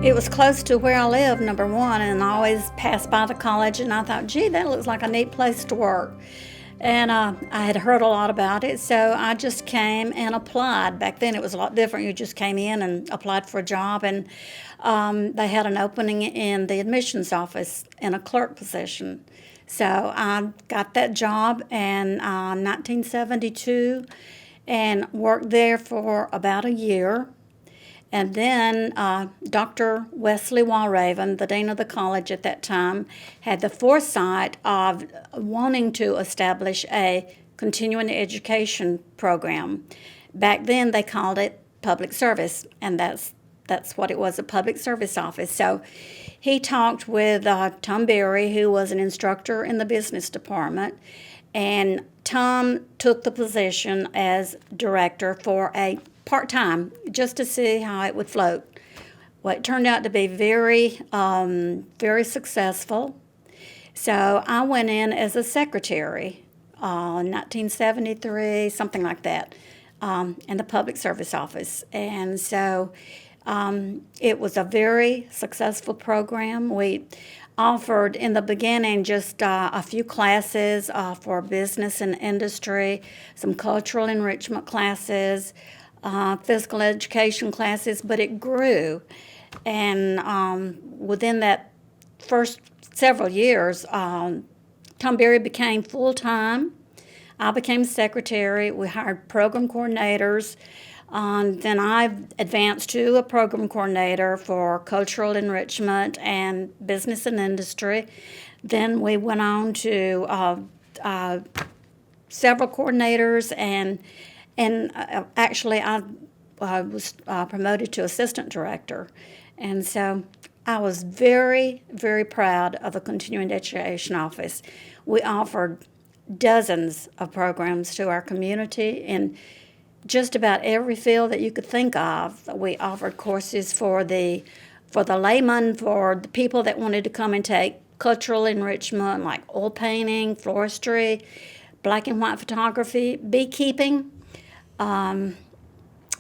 It was close to where I live, number one, and I always passed by the college, and I thought, gee, that looks like a neat place to work. And I had heard a lot about it, so I just came and applied. Back then, it was a lot different. You just came in and applied for a job, and they had an opening in the admissions office in a clerk position. So I got that job in 1972 and worked there for about a year. And then Dr. Wesley Walraven, the dean of the college at that time, had the foresight of wanting to establish a continuing education program. Back then, they called it public service, and that's what it was, a public service office. So he talked with Tom Berry, who was an instructor in the business department, and Tom took the position as director for a part-time just to see how it would float. Well, it turned out to be very successful. So I went in as a secretary, 1973, something like that, in the public service office. And so it was a very successful program. We offered in the beginning just a few classes for business and industry, some cultural enrichment classes, physical education classes, but it grew. And within that first several years, Tom Berry became full time. I became secretary. We hired program coordinators. Then I advanced to a program coordinator for cultural enrichment and business and industry. Then we went on to several coordinators, and actually I was promoted to assistant director. And so I was very proud of the continuing education office. We offered dozens of programs to our community in just about every field that you could think of. We offered courses for the layman, for the people that wanted to come and take cultural enrichment like oil painting, floristry, black and white photography, beekeeping. One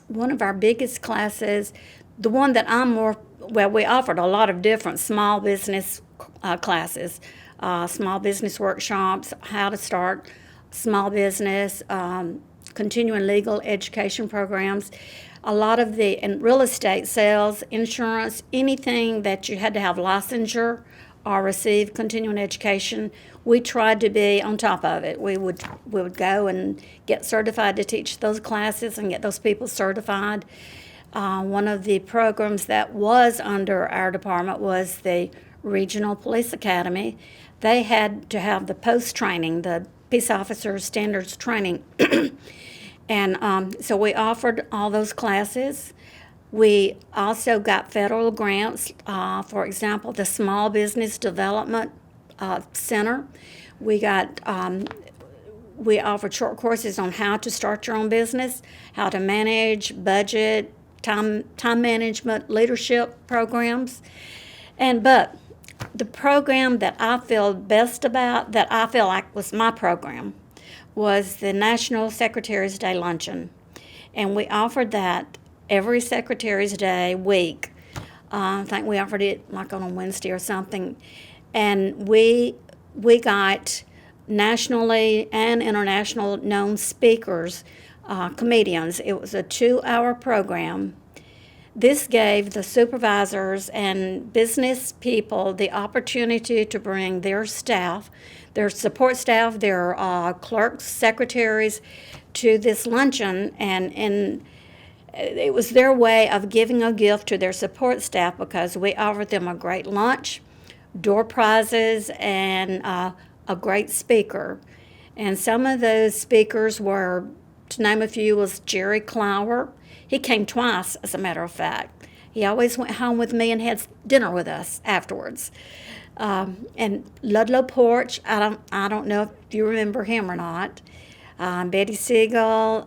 of our biggest classes, the one that we offered a lot of different small business classes, small business workshops, how to start small business, continuing legal education programs, a lot of in real estate sales, insurance, anything that you had to have licensure or receive continuing education. We tried to be on top of it. We would go and get certified to teach those classes and get those people certified. One of the programs that was under our department was the Regional Police Academy. They had to have the post training, the peace officers standards training. And so we offered all those classes. We also got federal grants, for example, the Small Business Development Center. We offered short courses on how to start your own business, how to manage, budget, time management, leadership programs. But the program that I feel best about, that I feel like was my program, was the National Secretary's Day Luncheon. And we offered that every Secretary's Day week. I think we offered it like on a Wednesday or something. And we got nationally and international known speakers, comedians. It was a 2-hour program. This gave the supervisors and business people the opportunity to bring their staff, their support staff, their clerks, secretaries, to this luncheon, and it was their way of giving a gift to their support staff because we offered them a great lunch, door prizes, and a great speaker. And some of those speakers were, to name a few, was Jerry Clower. He came twice, as a matter of fact. He always went home with me and had dinner with us afterwards. And Ludlow Porch, I don't know if you remember him or not. Betty Siegel,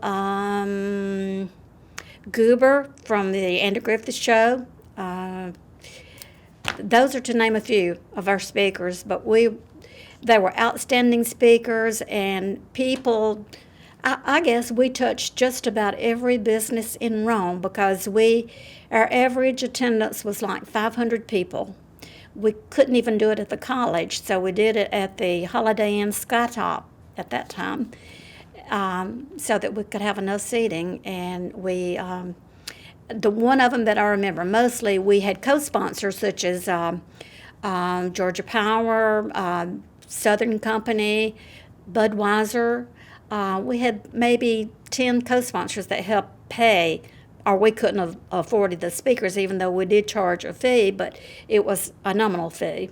Goober from the Andy Griffith Show. Those are to name a few of our speakers, but they were outstanding speakers, and people I guess we touched just about every business in Rome because our average attendance was like 500 people. We couldn't even do it at the college, so we did it at the Holiday Inn Skytop at that time, so that we could have enough seating. And the one of them that I remember mostly, we had co-sponsors such as Georgia Power, Southern Company, Budweiser. We had maybe 10 co-sponsors that helped pay, or we couldn't have afforded the speakers, even though we did charge a fee, but it was a nominal fee.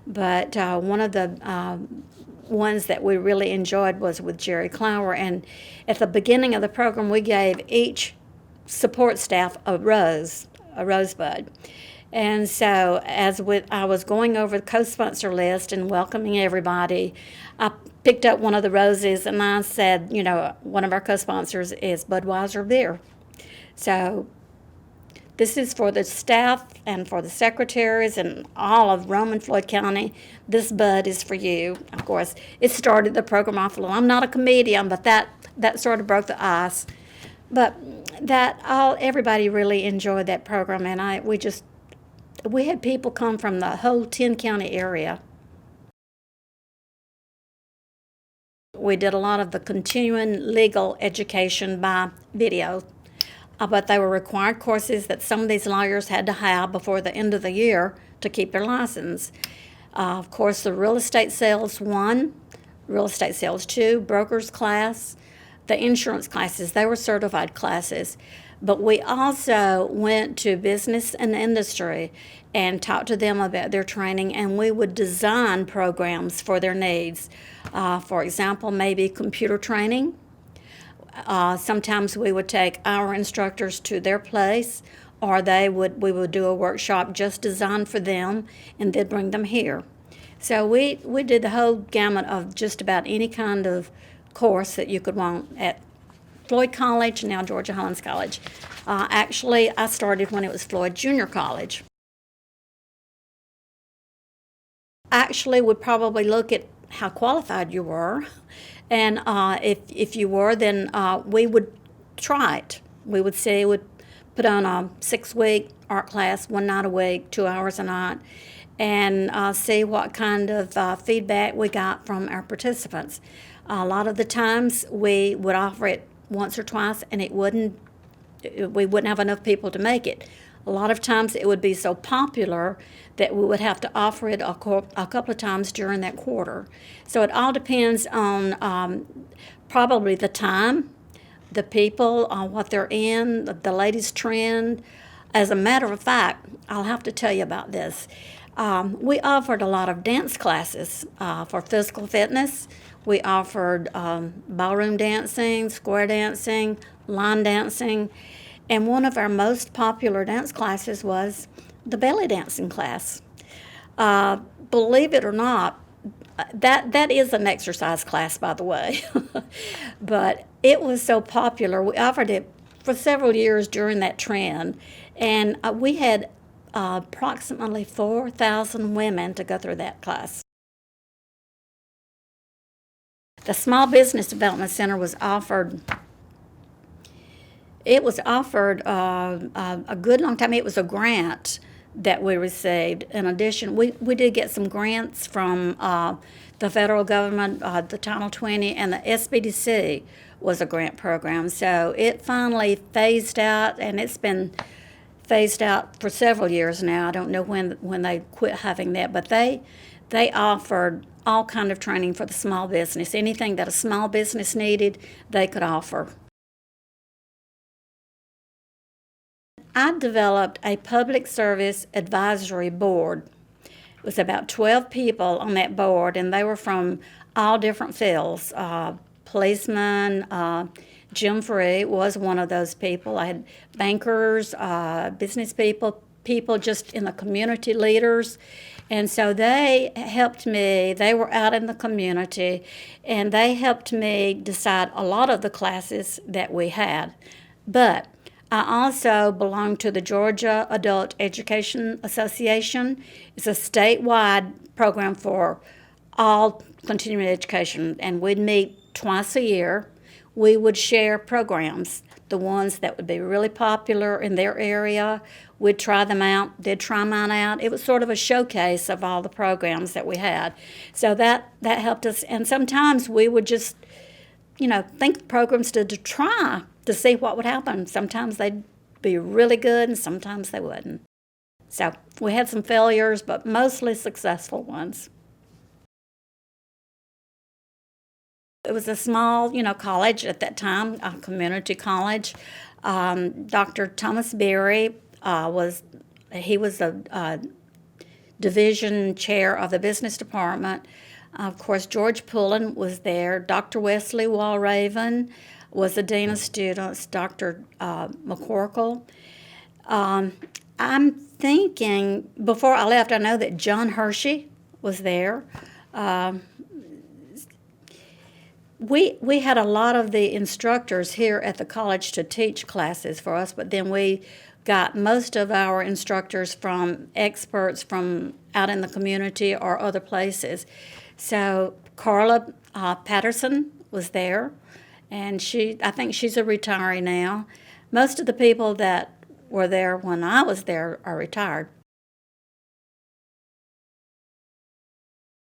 But one of the ones that we really enjoyed was with Jerry Clower, and at the beginning of the program, we gave each support staff a rosebud. And so I was going over the co-sponsor list and welcoming everybody, I picked up one of the roses and I said, one of our co-sponsors is Budweiser beer. So this is for the staff and for the secretaries and all of Rome and Floyd County. This bud is for you. Of course, it started the program off a little. I'm not a comedian, but that sort of broke the ice. But everybody really enjoyed that program, and we had people come from the whole 10-county area. We did a lot of the continuing legal education by video, but they were required courses that some of these lawyers had to have before the end of the year to keep their license. Of course, the real estate sales 1, real estate sales 2, brokers class, the insurance classes, they were certified classes. But we also went to business and industry and talked to them about their training, and we would design programs for their needs. For example, maybe computer training. Sometimes we would take our instructors to their place, or we would do a workshop just designed for them, and they'd bring them here. So we did the whole gamut of just about any kind of course that you could want at Floyd College, now Georgia Highlands College. Actually, I started when it was Floyd Junior College. Actually, would probably look at how qualified you were, and if you were, then we would try it. We would put on a 6-week art class, 1 night a week, 2 hours a night, and see what kind of feedback we got from our participants. A lot of the times we would offer it once or twice, and we wouldn't have enough people to make it. A lot of times it would be so popular that we would have to offer it a couple of times during that quarter. So it all depends on probably the time, the people, what they're in, the latest trend. As a matter of fact, I'll have to tell you about this. We offered a lot of dance classes for physical fitness. We offered ballroom dancing, square dancing, line dancing, and one of our most popular dance classes was the belly dancing class. Believe it or not, that is an exercise class, by the way, but it was so popular. We offered it for several years during that trend, and we had approximately 4,000 women to go through that class. The Small Business Development Center was offered. It was offered a good long time. It was a grant that we received. In addition, we did get some grants from the federal government, the Title 20, and the SBDC was a grant program. So it finally phased out, and it's been phased out for several years now. I don't know when they quit having that, but they offered all kind of training for the small business. Anything that a small business needed, they could offer. I developed a public service advisory board. It was about 12 people on that board, and they were from all different fields. Policemen, Jim Free was one of those people. I had bankers, business people just in the community, leaders. And so they helped me. They were out in the community, and they helped me decide a lot of the classes that we had. But I also belong to the Georgia Adult Education Association. It's a statewide program for all continuing education, and we'd meet twice a year. we would share programs, the ones that would be really popular in their area. We'd try them out, they'd try mine out. It was sort of a showcase of all the programs that we had. So that helped us. And sometimes we would just, think of programs to try to see what would happen. Sometimes they'd be really good and sometimes they wouldn't. So we had some failures, but mostly successful ones. It was a small, college at that time, a community college. Dr. Thomas Berry was a division chair of the business department. Of course, George Pullen was there. Dr. Wesley Walraven was the dean of students. Dr. McCorkle. I'm thinking, before I left, I know that John Hershey was there. We had a lot of the instructors here at the college to teach classes for us, but then we got most of our instructors from experts from out in the community or other places. So Carla Patterson was there, and I think she's a retiree now. Most of the people that were there when I was there are retired.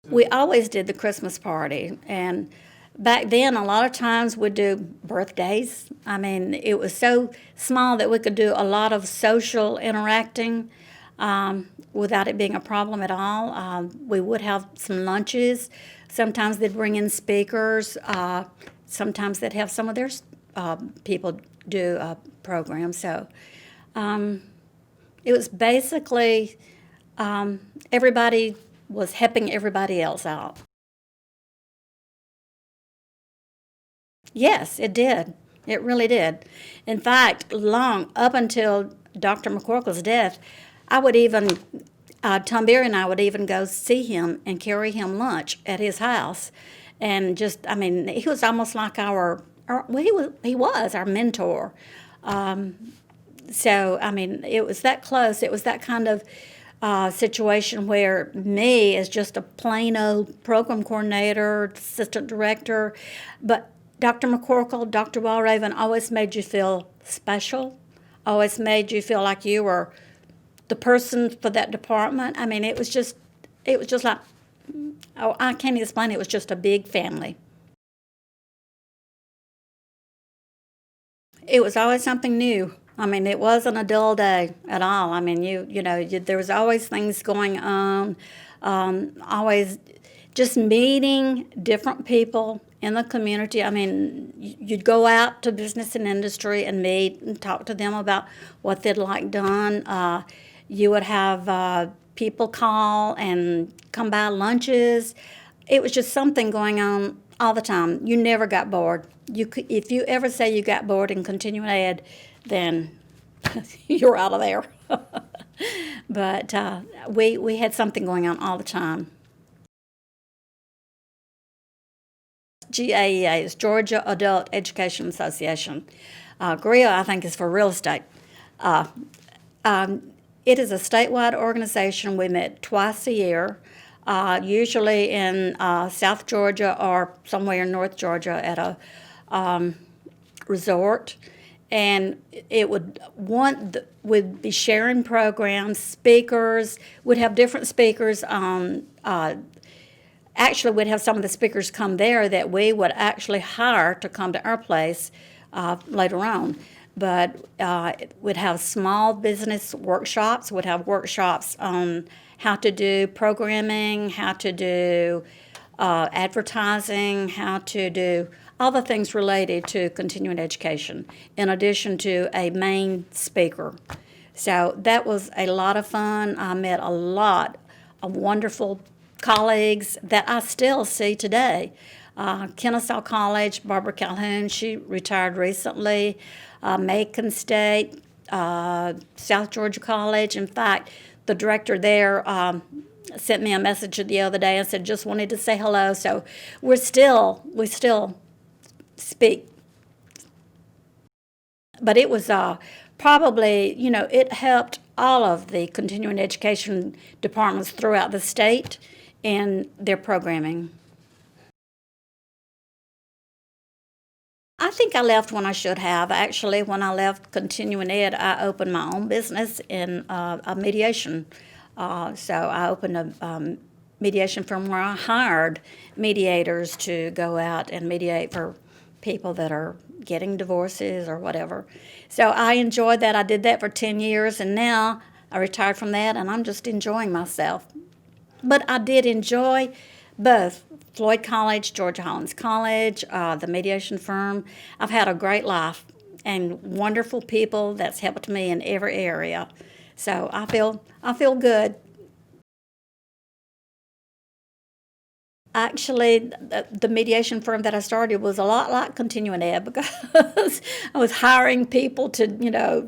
We always did the Christmas party, and back then, a lot of times we'd do birthdays. I mean, it was so small that we could do a lot of social interacting without it being a problem at all. We would have some lunches. Sometimes they'd bring in speakers. Sometimes they'd have some of their people do a program. So it was basically everybody was helping everybody else out. Yes, it did. It really did. In fact, long up until Dr. McCorkle's death, I would even, Tom Berry and I would even go see him and carry him lunch at his house. And just, he was almost like he was our mentor. So, it was that close. It was that kind of situation where me as just a plain old program coordinator, assistant director, but Dr. McCorkle, Dr. Walraven always made you feel special, always made you feel like you were the person for that department. It was just like, I can't explain it. It was just a big family. It was always something new. It wasn't a dull day at all. There was always things going on, always just meeting different people in the community. You'd go out to business and industry and meet and talk to them about what they'd like done. You would have people call and come by lunches. It was just something going on all the time. You never got bored. If you ever say you got bored in continuing ed, then you're out of there. But we had something going on all the time. GAEA is Georgia Adult Education Association. GREA, I think, is for real estate. It is a statewide organization. We met twice a year, usually in South Georgia or somewhere in North Georgia at a resort. And it would be sharing programs, speakers. We'd have different speakers on. Actually, we'd have some of the speakers come there that we would actually hire to come to our place later on. But we'd have small business workshops. We'd have workshops on how to do programming, how to do advertising, how to do all the things related to continuing education, in addition to a main speaker. So that was a lot of fun. I met a lot of wonderful colleagues that I still see today. Kennesaw College, Barbara Calhoun, she retired recently. Macon State, South Georgia College. In fact, the director there sent me a message the other day and said, just wanted to say hello. So we still speak. But it was probably, it helped all of the continuing education departments throughout the state in their programming. I think I left when I should have. Actually, when I left continuing ed, I opened my own business in a mediation. So I opened a mediation firm where I hired mediators to go out and mediate for people that are getting divorces or whatever. So I enjoyed that. I did that for 10 years, and now I retired from that, and I'm just enjoying myself. But I did enjoy both Floyd College, Georgia Hollins College, the mediation firm. I've had a great life and wonderful people that's helped me in every area. So I feel good. Actually, the mediation firm that I started was a lot like continuing ed because I was hiring people to,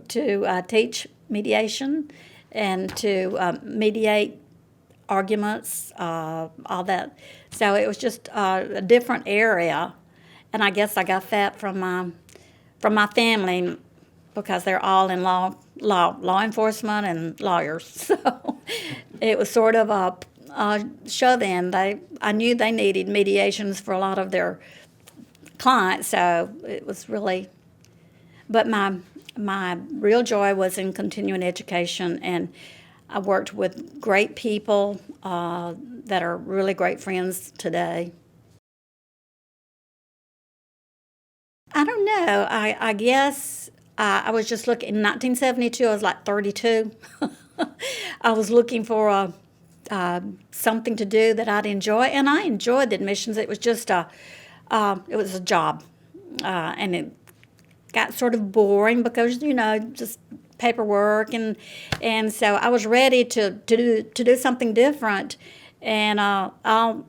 to teach mediation and to mediate arguments, all that. So it was just a different area, and I guess I got that from my family because they're all in law enforcement and lawyers. So it was sort of a shove in. I knew they needed mediations for a lot of their clients, so it was really. But my real joy was in continuing education, and I worked with great people that are really great friends today. I don't know. I guess I was just looking. In 1972, I was like 32. I was looking for something to do that I'd enjoy, and I enjoyed the admissions. It was just it was a job, and it got sort of boring because just paperwork and so I was ready to do something different, and I'll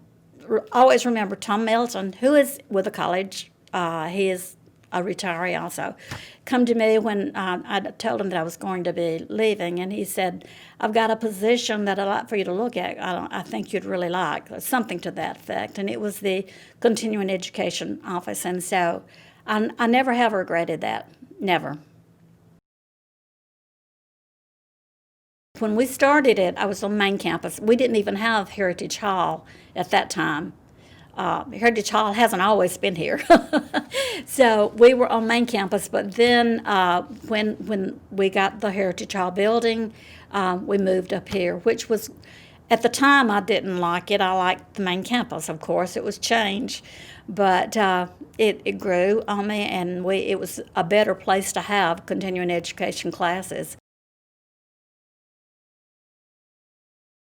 always remember Tom Melton, who is with the college. He is a retiree also. Come to me when I told him that I was going to be leaving, and he said, "I've got a position that I'd like for you to look at. I think you'd really like," something to that effect. And it was the continuing education office, and so I never have regretted that. Never. When we started it, I was on main campus. We didn't even have Heritage Hall at that time. Heritage Hall hasn't always been here. So we were on main campus, but then when we got the Heritage Hall building, we moved up here, which was, at the time, I didn't like it. I liked the main campus, of course. It was change, but it grew on me, and it was a better place to have continuing education classes.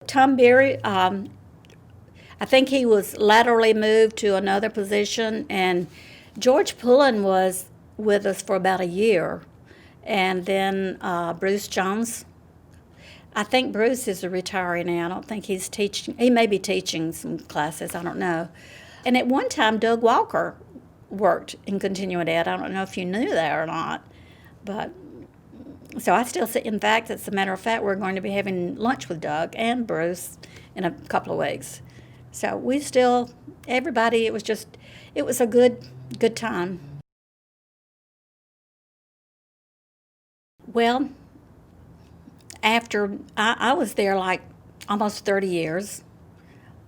Tom Berry, I think he was laterally moved to another position, and George Pullen was with us for about a year, and then Bruce Jones. I think Bruce is a retiree now. I don't think he's teaching. He may be teaching some classes. I don't know. And at one time, Doug Walker worked in continuing ed. I don't know if you knew that or not, but so I still see. In fact, as a matter of fact, we're going to be having lunch with Doug and Bruce in a couple of weeks. So we still, everybody. It was a good time. Well, after I was there like almost 30 years.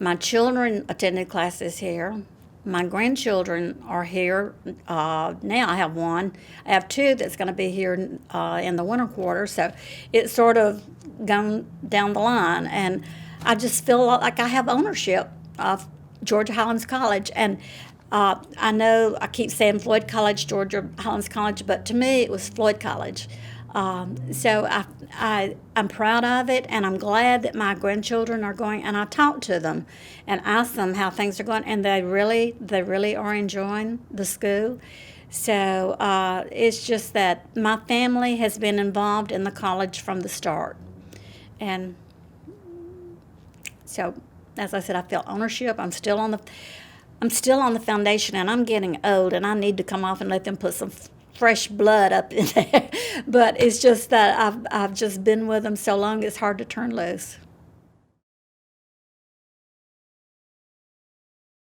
My children attended classes here. My grandchildren are here. Now I have one. I have two that's going to be here in the winter quarter. So it's sort of gone down the line. And I just feel like I have ownership of Georgia Hollins College. And I know I keep saying Floyd College, Georgia Hollins College, but to me it was Floyd College. So I'm proud of it, and I'm glad that my grandchildren are going. And I talk to them and ask them how things are going, and they really are enjoying the school. So it's just that my family has been involved in the college from the start, and so as I said, I feel ownership. I'm still on the foundation, and I'm getting old, and I need to come off and let them put some fresh blood up in there. But it's just that I've just been with them so long, it's hard to turn loose.